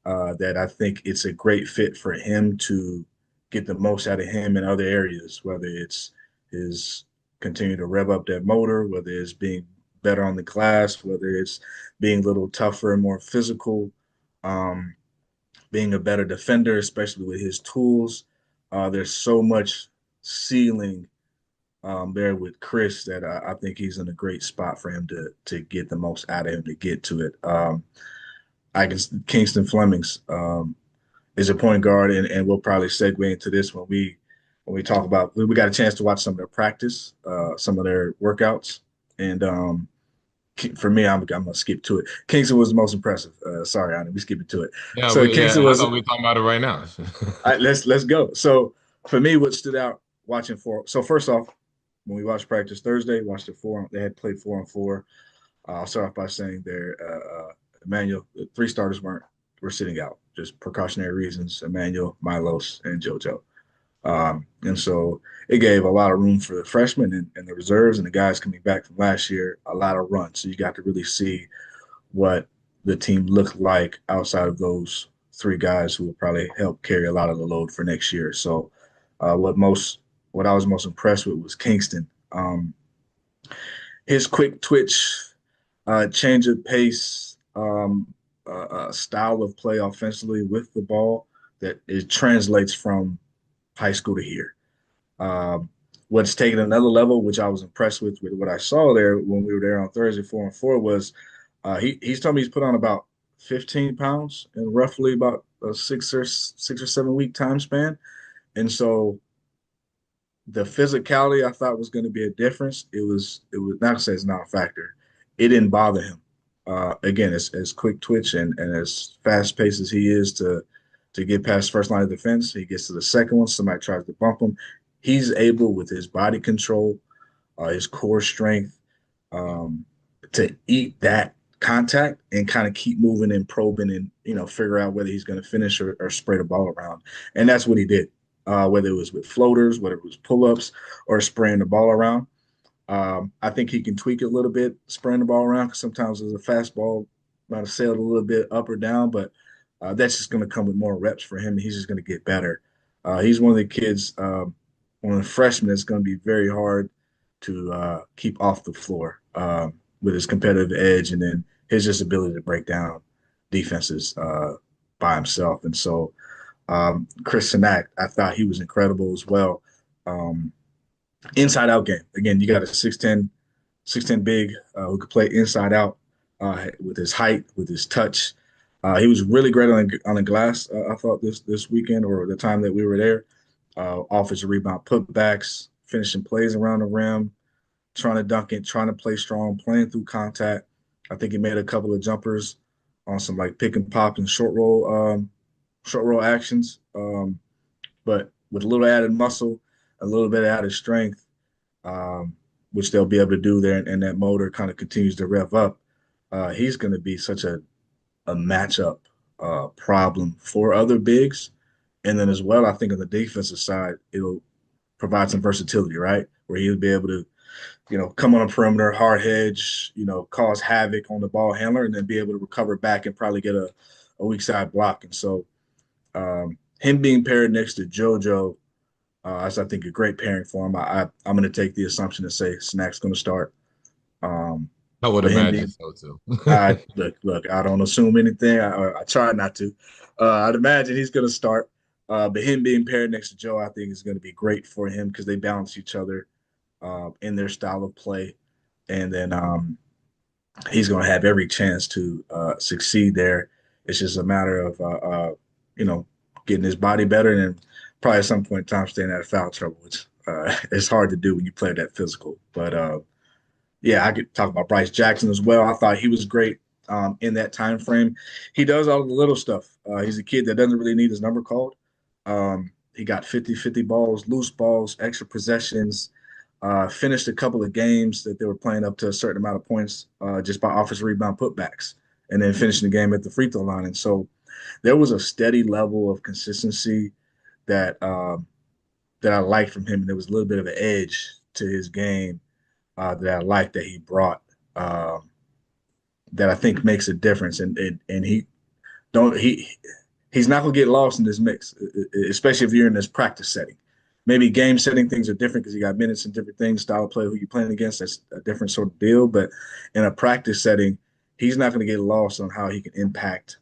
that I think it's a great fit for him to get the most out of him in other areas, whether it's his continue to rev up that motor, whether it's being better on the glass, whether it's being a little tougher and more physical, um, being a better defender, especially with his tools. There's so much ceiling there with Chris that I think he's in a great spot for him to get the most out of him to get to it. I guess Kingston Flemings is a point guard, and we'll probably segue into this when we talk about we got a chance to watch some of their practice, some of their workouts, and for me, I'm gonna skip to it. Kingston was the most impressive. Sorry, Anna, we skipping to it. Yeah, So Kingston I was. thought we were talking about it right now. Let's go. So for me, what stood out watching four. So first off, when we watched practice Thursday, watched it four. They had played 4-on-4. I'll start off by saying their Emmanuel, the three starters were sitting out, just precautionary reasons. Emmanuel, Milos, and JoJo. And so it gave a lot of room for the freshmen and the reserves and the guys coming back from last year, a lot of runs. So you got to really see what the team looked like outside of those three guys who will probably help carry a lot of the load for next year. So what I was most impressed with was Kingston. His quick twitch, change of pace, style of play offensively with the ball that it translates from high school to here. Um, what's taken another level, which I was impressed with what I saw there when we were there on Thursday 4-on-4 was he's told me he's put on about 15 pounds in roughly about a 6 or 7 week time span. And so the physicality I thought was going to be a difference. It was not to say it's not a factor. It didn't bother him. Again, as quick twitch and as fast paced as he is to get past first line of defense, he gets to the second one. Somebody tries to bump him. He's able with his body control, his core strength, um, to eat that contact and kind of keep moving and probing and figure out whether he's going to finish or spray the ball around. And that's what he did. Whether it was with floaters, whether it was pull-ups, or spraying the ball around. I think he can tweak it a little bit, spraying the ball around, because sometimes as a fastball might have sailed a little bit up or down, but that's just going to come with more reps for him, and he's just going to get better. He's one of the kids, one of the freshmen that's going to be very hard to keep off the floor with his competitive edge and then his just ability to break down defenses by himself. And so Chris Sinak, I thought he was incredible as well. Inside out game. Again, you got a 6'10 big who could play inside out with his height, with his touch. He was really great on the glass, I thought, this weekend or the time that we were there. Offensive rebound putbacks, finishing plays around the rim, trying to dunk it, trying to play strong, playing through contact. I think he made a couple of jumpers on some like pick and pop and short roll actions. But with a little added muscle, a little bit of added strength, which they'll be able to do there, and that motor kind of continues to rev up. He's going to be such a matchup problem for other bigs. And then as well, I think on the defensive side, it'll provide some versatility, right? Where he'll be able to, come on a perimeter, hard hedge, cause havoc on the ball handler, and then be able to recover back and probably get a weak side block. And so him being paired next to JoJo, that's, I think, a great pairing for him. I'm going to take the assumption to say Snack's going to start. I would But him imagine being, so too. look, I don't assume anything. I try not to. I'd imagine he's going to start. But him being paired next to Joe, I think is going to be great for him because they balance each other in their style of play. And then he's going to have every chance to succeed there. It's just a matter of, getting his body better and then probably at some point in time staying out of foul trouble, which it's hard to do when you play that physical. But yeah, I could talk about Bryce Jackson as well. I thought he was great in that time frame. He does all the little stuff. He's a kid that doesn't really need his number called. He got 50-50 balls, loose balls, extra possessions, finished a couple of games that they were playing up to a certain amount of points just by offensive rebound putbacks, and then finishing the game at the free throw line. And so there was a steady level of consistency that that I liked from him, and there was a little bit of an edge to his game that I liked that he brought that I think makes a difference. And he don't he's not going to get lost in this mix, especially if you're in this practice setting. Maybe game setting things are different because you got minutes and different things, style of play, who you're playing against. That's a different sort of deal. But in a practice setting, he's not going to get lost on how he can impact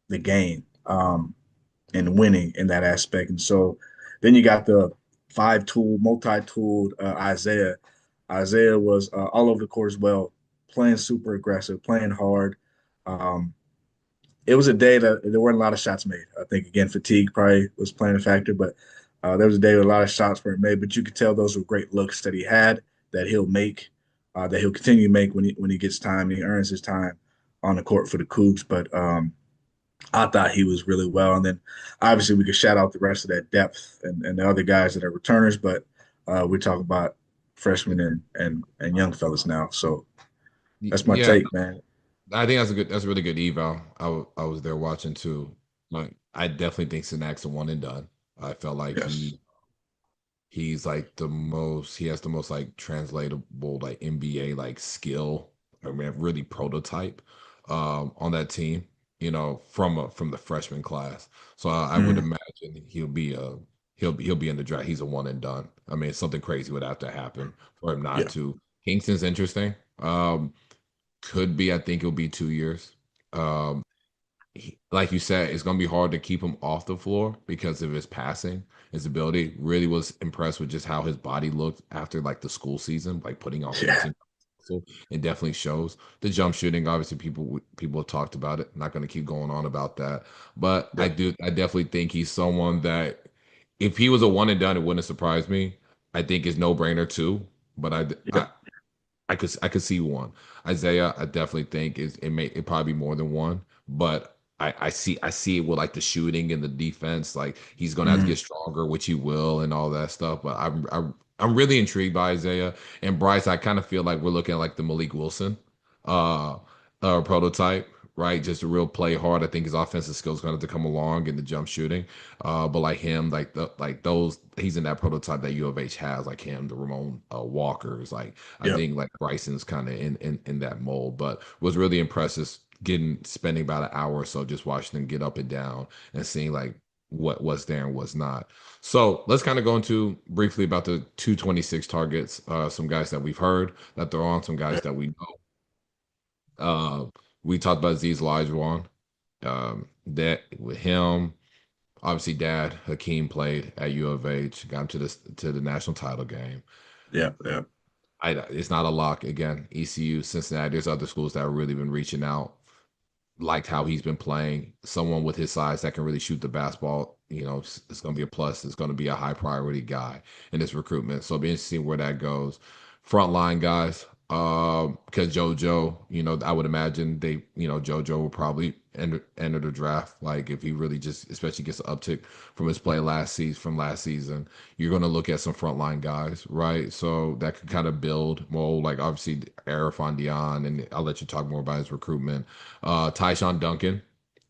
the game and winning in that aspect. And so then you got the five-tool, multi-tooled Isaiah. Isaiah was all over the court as well, playing super aggressive, playing hard. Um, it was a day that there weren't a lot of shots made. I think again, fatigue probably was playing a factor, but there was a day where a lot of shots weren't made. But you could tell those were great looks that he had, that he'll make, that he'll continue to make when he gets time. He earns his time on the court for the Cougs. But I thought he was really well. And then obviously we could shout out the rest of that depth and the other guys that are returners, but we talk about freshmen and young fellas now. So that's my Yeah, take, man. I think that's a really good eval. I was there watching too. Like I definitely think Sinak's a one and done. I felt like Yes. he's like he has the most like translatable like NBA like skill. I mean, really prototype on that team, from the freshman class. So I would Mm, imagine he'll be in the draft. He's a one and done. I mean, something crazy would have to happen for him not yeah. to. Kingston's interesting. Could be, I think it'll be 2 years. Um, like you said, it's going to be hard to keep him off the floor because of his passing, his ability. Really was impressed with just how his body looked after like the school season, like putting on Yeah. 18. So it definitely shows. The jump shooting, obviously, people have talked about it. Not going to keep going on about that, but Yeah. I definitely think he's someone that if he was a one and done, it wouldn't surprise me. I think it's no brainer too. But Yeah. I could see one. Isaiah, I definitely think it probably be more than one, but I see it with like the shooting and the defense. Like he's gonna have to Mm, get stronger, which he will, and all that stuff. But I'm really intrigued by Isaiah and Bryce. I kind of feel like we're looking at like the Malik Wilson uh prototype, right? Just a real play hard. I think his offensive skills going to come along in the jump shooting. But like him, like those, he's in that prototype that U of H has, like him, the Ramon Walkers. Like I yeah. think like Bryson's kind of in that mold, but was really impressive spending about an hour or so just watching them get up and down and seeing like what's there and what's not. So let's kind of go into briefly about the 226 targets. Some guys that we've heard that they're on, some guys that we know. We talked about Aziz Olajuwon. That with him, obviously, Dad Hakeem played at U of H, got him to the national title game. Yeah. Yeah. It's not a lock again. ECU, Cincinnati. There's other schools that have really been reaching out, liked how he's been playing. Someone with his size that can really shoot the basketball, it's going to be a plus. It's going to be a high priority guy in this recruitment. So it'll be interesting where that goes. Frontline guys, because JoJo, I would imagine JoJo will probably enter the draft. Like if he really just, especially gets an uptick from his play from last season, you're going to look at some frontline guys, right? So that could kind of build more, like obviously Arifan Dion, and I'll let you talk more about his recruitment. Tyshawn Duncan,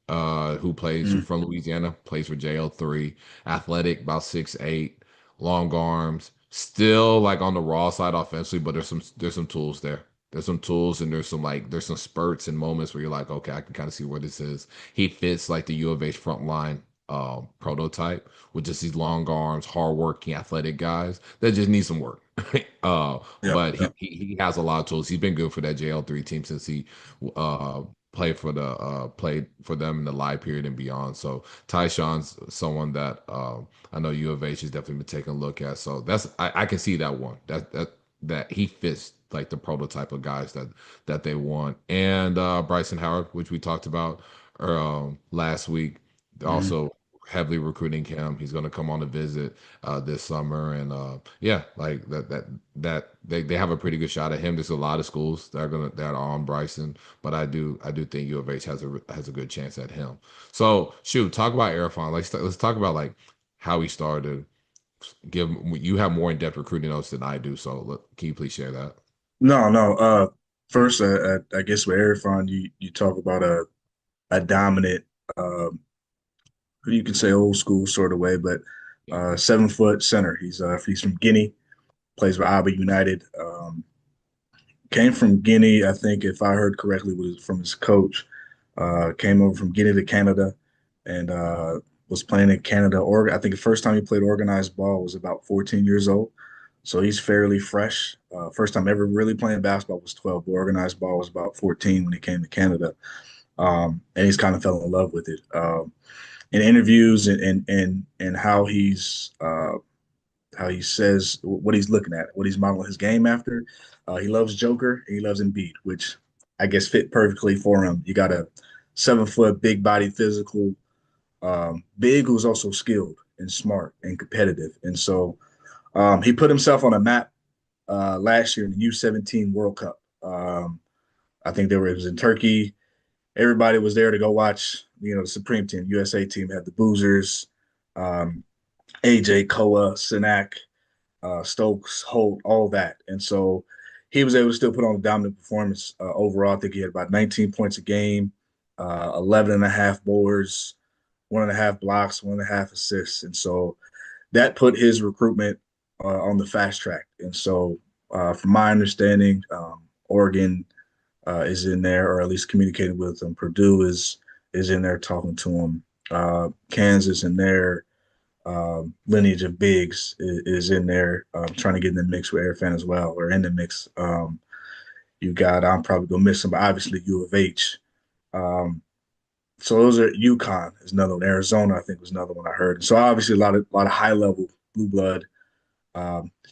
who plays Mm, from Louisiana, plays for JL3, athletic, about 6'8", long arms, still like on the raw side offensively, but there's some tools there. There's some tools and there's some spurts and moments where you're like, okay, I can kind of see where this is. He fits like the U of H front line prototype with just these long arms, hardworking, athletic guys that just need some work. yeah. But Yeah. he has a lot of tools. He's been good for that JL3 team since he uh played for them in the live period and beyond. So Tyshawn's someone that I know U of H has definitely been taking a look at. So I can see that one. That he fits like the prototype of guys that they want. And Bryson Howard, which we talked about last week, Mm, also heavily recruiting him. He's going to come on a visit this summer, and yeah, like they have a pretty good shot at him. There's a lot of schools that are on Bryson, but I do think U of H has a good chance at him. So shoot, talk about Arifan. Let's talk about like how he started. You have more in-depth recruiting notes than I do, so can you please share that? no, no. First, I guess with Erifon, you talk about a dominant, um, you can say old school sort of way, but Yeah. 7 foot center. He's from Guinea, plays for Alba United. Came from Guinea, I think, if I heard correctly, was from his coach. Came over from Guinea to Canada. and was playing in Canada. Or I think the first time he played organized ball was about 14 years old. So he's fairly fresh. First time ever really playing basketball was 12, but organized ball was about 14 when he came to Canada. And he's kind of fell in love with it. In interviews and how he says what he's looking at, what he's modeling his game after. He loves Joker and he loves Embiid, which I guess fit perfectly for him. You got a 7 foot, big body, physical, big who's also skilled and smart and competitive. And so he put himself on a map last year in the U17 World Cup. I think it was in Turkey. Everybody was there to go watch, the Supreme Team, USA team had the Boozers, um, AJ, Koa, Sinak, Stokes, Holt, all that. And so he was able to still put on a dominant performance overall. I think he had about 19 points a game, 11 and a half boards, 1.5 blocks, 1.5 assists. And so that put his recruitment on the fast track. And so from my understanding, Oregon is in there, or at least communicating with them. Purdue is in there talking to him. Kansas in there lineage of bigs is in there, trying to get in the mix with Airfan as well, or in the mix. You got, I'm probably gonna miss some, but obviously U of H. Um, so those are UConn is another one. Arizona, I think, was another one I heard. So obviously a lot of high level blue blood,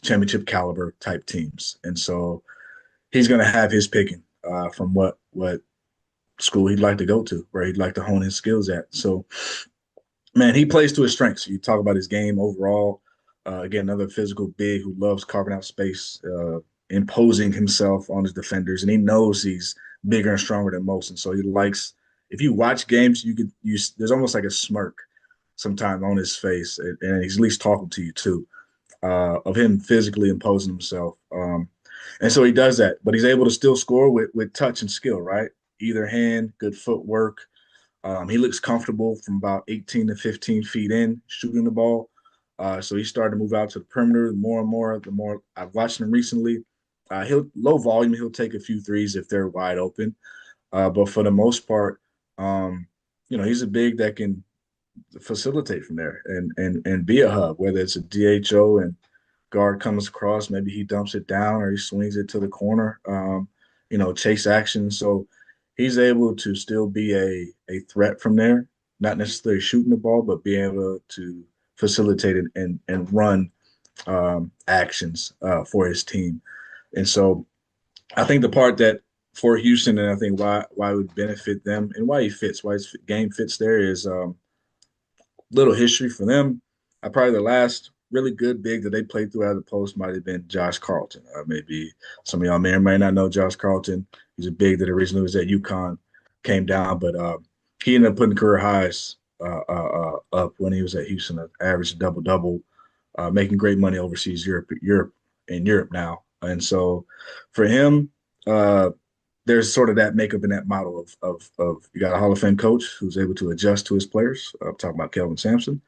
championship caliber type teams, and so he's gonna have his picking from what school he'd like to go to, where he'd like to hone his skills at. So man, he plays to his strengths. You talk about his game overall. Again, another physical big who loves carving out space, imposing himself on his defenders, and he knows he's bigger and stronger than most. And so he likes. If you watch games, there's almost like a smirk sometimes on his face, and he's at least talking to you too, of him physically imposing himself. And so he does that, but he's able to still score with touch and skill, right? Either hand, good footwork. He looks comfortable from about 18 to 15 feet in shooting the ball. So he started to move out to the perimeter more and more. The more I've watched him recently, he'll low volume. He'll take a few threes if they're wide open. But for the most part, he's a big that can facilitate from there and be a hub, whether it's a DHO and guard comes across, maybe he dumps it down or he swings it to the corner, chase action. So he's able to still be a threat from there, not necessarily shooting the ball, but being able to facilitate and run actions for his team. And so I think the part that for Houston, and I think why it would benefit them and why his game fits there is little history for them. Probably the last really good big that they played through out of the post might have been Josh Carlton. Maybe some of y'all may or may not know Josh Carlton. He's a big that originally was at UConn, came down, but he ended up putting career highs up when he was at Houston, averaged double-double, making great money overseas, Europe now. And so for him, there's sort of that makeup and that model of you got a Hall of Fame coach who's able to adjust to his players. I'm talking about Kelvin Sampson,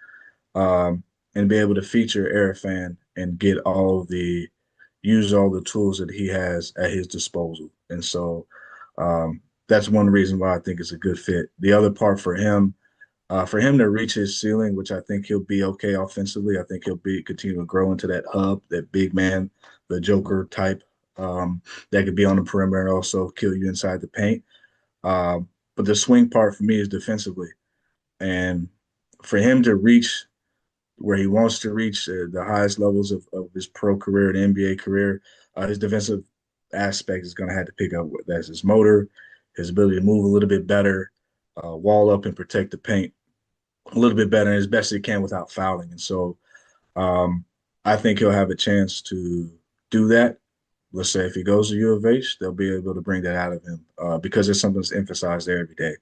and be able to feature Arifan and use all the tools that he has at his disposal. And so that's one reason why I think it's a good fit. The other part for him to reach his ceiling, which I think he'll be okay offensively. I think he'll continue to grow into that hub, that big man, the Joker type that could be on the perimeter and also kill you inside the paint. But the swing part for me is defensively. And for him to reach where he wants to reach the highest levels of his pro career and NBA career, his defensive aspect is going to have to pick up. That's his motor, his ability to move a little bit better, wall up and protect the paint a little bit better and as best he can without fouling. And so I think he'll have a chance to do that. Let's say if he goes to U of H, they'll be able to bring that out of him because there's something that's emphasized there every day.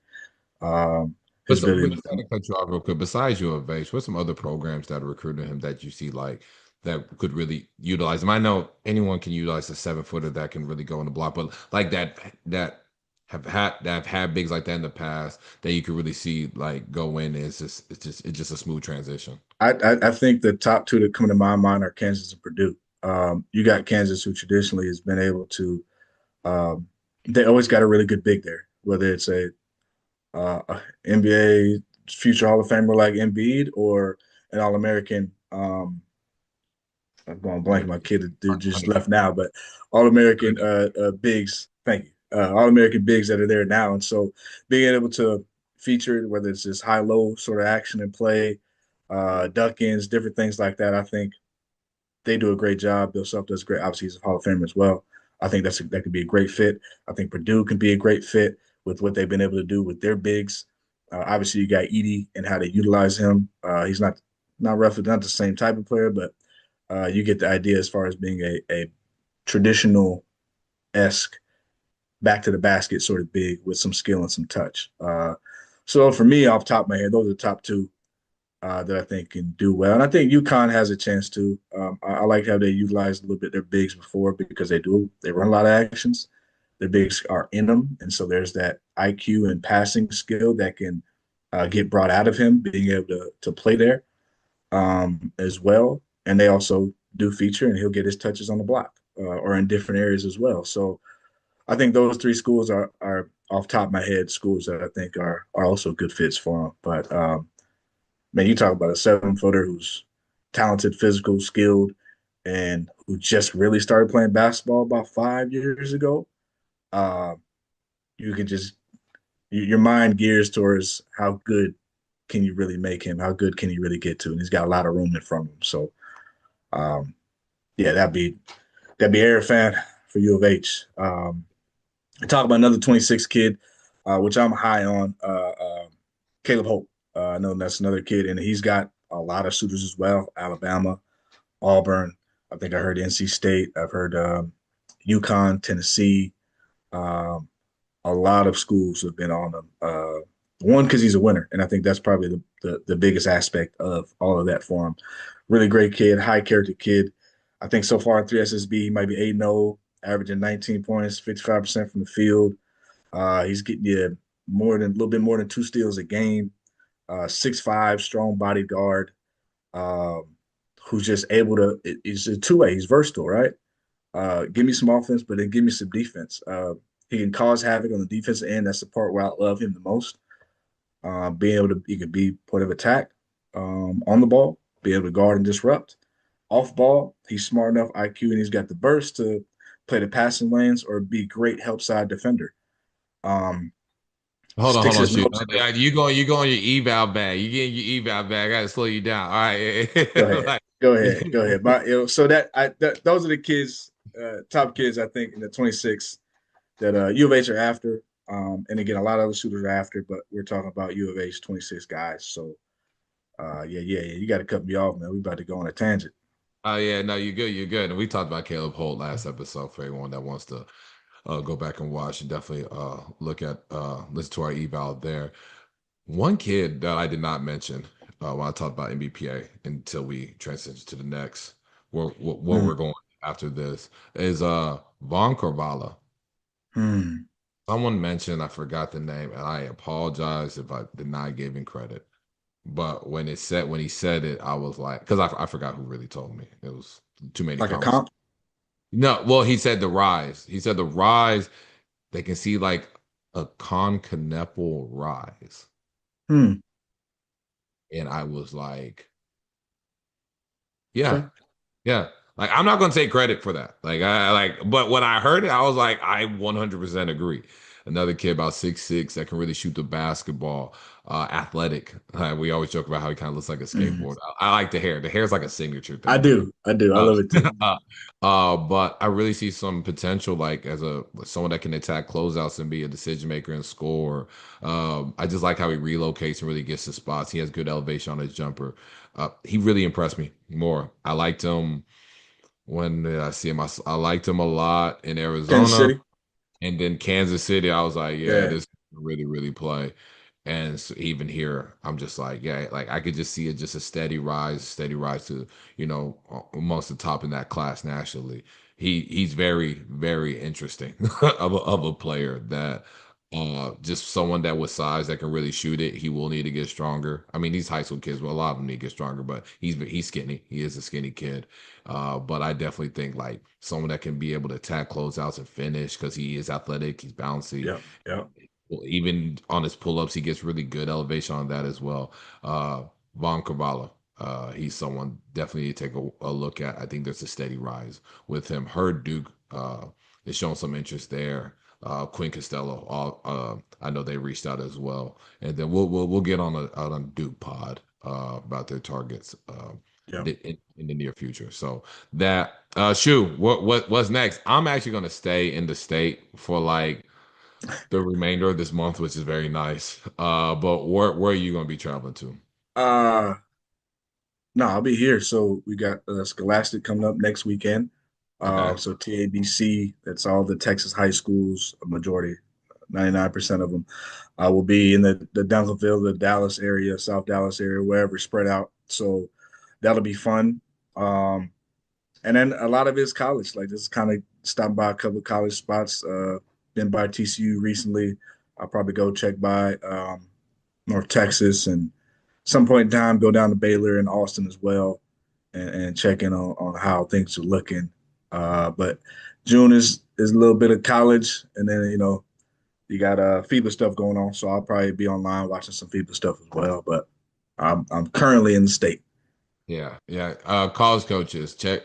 But so, but just to cut you off real quick, besides U of H, what's some other programs that are recruiting him that you see like that could really utilize him? I know anyone can utilize a 7-footer that can really go in the block, but like that have had bigs like that in the past that you could really see like go in. It's just a smooth transition. I think the top two that come to my mind are Kansas and Purdue. You got Kansas, who traditionally has been able to. They always got a really good big there, whether it's a NBA future Hall of Famer like Embiid or an All American. I'm going blank. My kid, dude, just left now, but All American bigs. Thank you. All American bigs that are there now, and so being able to feature it, whether it's just high low sort of action and play, duck ins, different things like that. I think they do a great job. Bill Self does great. Obviously, he's a Hall of Famer as well. I think that could be a great fit. I think Purdue can be a great fit with what they've been able to do with their bigs. Obviously, you got Edie and how they utilize him. He's not roughly not the same type of player, but you get the idea as far as being a traditional esque back to the basket sort of big with some skill and some touch. So for me, off the top of my head, those are the top two that I think can do well. And I think UConn has a chance to. I like how they utilized a little bit their bigs before because they run a lot of actions. Their bigs are in them, and so there's that IQ and passing skill that can get brought out of him being able to play there as well. And they also do feature, and he'll get his touches on the block or in different areas as well. So I think those three schools are off top of my head schools that I think are also good fits for him. But man, you talk about a 7-footer who's talented, physical, skilled, and who just really started playing basketball about 5 years ago. Uh, you can just your mind gears towards how good can you really make him? How good can he really get to? And he's got a lot of room in front of him. So, yeah, that'd be air fan for U of H. Talk about another 26 kid, which I'm high on, Caleb Hope. I know that's another kid, and he's got a lot of suitors as well. Alabama, Auburn. I think I heard NC State. I've heard UConn, Tennessee. Um, a lot of schools have been on him. One, because he's a winner, and I think that's probably the biggest aspect of all of that for him. Really great kid, high character kid. I think so far in 3SSB, he might be 8-0, averaging 19 points, 55% from the field. He's getting you a little bit more than 2 steals a game. 6'5", strong body guard, um, who's just able to. He's a two-way. He's versatile, right? Give me some offense, but then give me some defense. He can cause havoc on the defensive end. That's the part where I love him the most. Being able to, he can be point of attack on the ball, be able to guard and disrupt. Off ball, he's smart enough IQ, and he's got the burst to play the passing lanes or be great help side defender. Um, Hold sticks on, his shoot. nose in the. You going your eval bag. You getting your eval bag. I gotta slow you down. All right. Go ahead, Like, go ahead, go ahead. But so those are the kids, top kids I think in the 26 that U of H are after. And again, a lot of other shooters are after, but we're talking about U of H 26 guys. So yeah. You got to cut me off, man. We about to go on a tangent. oh yeah, no, you're good. You're good. And we talked about Caleb Holt last episode for anyone that wants to go back and watch and definitely look at listen to our eval there. One kid that I did not mention when I talked about NBPA until we transition to the next where Hmm. we're going after this is Von Carvalho. Hmm. Someone mentioned, I forgot the name, and I apologize if I did not give him credit. But when he said it, I was like, because I forgot who really told me. It was too many Like a conversations. comp. No, well, he said the rise. He said the rise. They can see like a conconnepal rise, Hmm. and I was like, yeah, Okay. yeah. Like I'm not gonna take credit for that. But when I heard it, I was like, I 100% agree. Another kid about 6'6" that can really shoot the basketball, athletic. We always joke about how he kind of looks like a Hmm. skateboard. I like the hair. The hair is like a signature I thing to me. do. I do. I Uh, love it too. but I really see some potential, like as someone that can attack closeouts and be a decision maker and score. I just like how he relocates and really gets to spots. He has good elevation on his jumper. He really impressed me more. I liked him when did I see him? I liked him a lot in Kansas Arizona, City. and then Kansas City. I was like, yeah, Yeah. this really really play. And so even here, I'm just like, yeah, like I could just see it, just a steady rise to, amongst the top in that class nationally. He's very, very interesting of a player that just someone that with size that can really shoot it. He will need to get stronger. I mean, these high school kids, well, a lot of them need to get stronger, but he's skinny. He is a skinny kid. But I definitely think like someone that can be able to attack closeouts and finish because he is athletic, he's bouncy. Yeah. Yeah. Even on his pull-ups, he gets really good elevation on that as well. Von Carvalho, he's someone definitely to take a look at. I think there's a steady rise with him. Heard Duke is showing some interest there. Quinn Costello, I know they reached out as well, and then we'll get on a Duke pod about their targets Yeah. in the near future. So that Shu, what's next? I'm actually gonna stay in the state for like the remainder of this month, which is very nice. But where are you going to be traveling to? Uh, no, I'll be here. So we got Scholastic coming up next weekend. Okay. So TABC, that's all the Texas high schools, a majority, 99% of them, will be in the Duncanville, the Dallas area, South Dallas area, wherever, spread out. So that'll be fun. Um, and then a lot of it's college. Like just kind of stopping by a couple of college spots. Been by TCU recently. I'll probably go check by North Texas and some point in time go down to Baylor and Austin as well and check in on how things are looking. But June is a little bit of college, and then you got FIBA stuff going on, so I'll probably be online watching some FIBA stuff as well. But I'm currently in the state. Yeah, yeah. College coaches, check.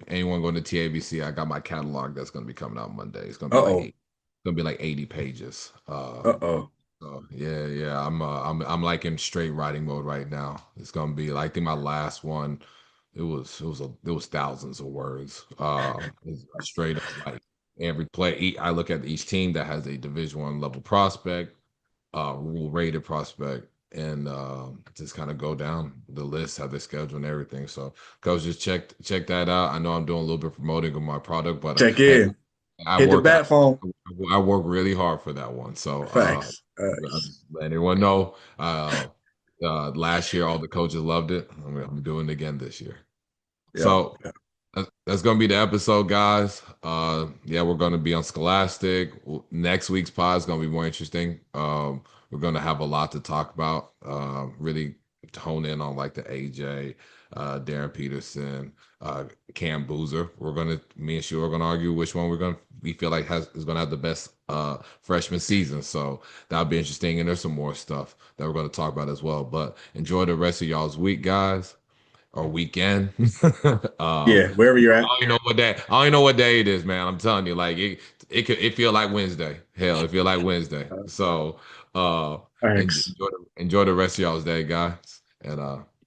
Anyone going to TABC? I got my catalog that's going to be coming out Monday. It's going to be like Uh-oh. it's going to be like 80 pages. Uh-oh. So yeah, yeah. I'm like in straight writing mode right now. It's going to be like I think my last one. It was thousands of words. It's straight up like every play. I look at each team that has a Division 1 level prospect, rule rated prospect, and just kind of go down the list, have their schedule and everything. So, coach, just check that out. I know I'm doing a little bit of promoting of my product, but Check hey, in. I Hit the work bat phone. I work really hard for that one. So, Facts. I just let everyone know. Last year, all the coaches loved it. I'm doing it again this year. Yeah. So that's gonna be the episode, guys. Yeah, we're gonna be on Scholastic. Next week's pod is gonna be more interesting. We're gonna have a lot to talk about. Really hone in on like the AJ, Darren Peterson, Cam Boozer. Me and Shu are gonna argue which one we feel like is gonna have the best freshman season. So that'll be interesting. And there's some more stuff that we're gonna talk about as well. But enjoy the rest of y'all's week, guys, or weekend. Yeah. Wherever you're at. I don't even know what day. I don't even know what day it is, man. I'm telling you, like it feel like Wednesday. Hell, it feel like Wednesday. So Thanks. enjoy the rest of y'all's day, guys. And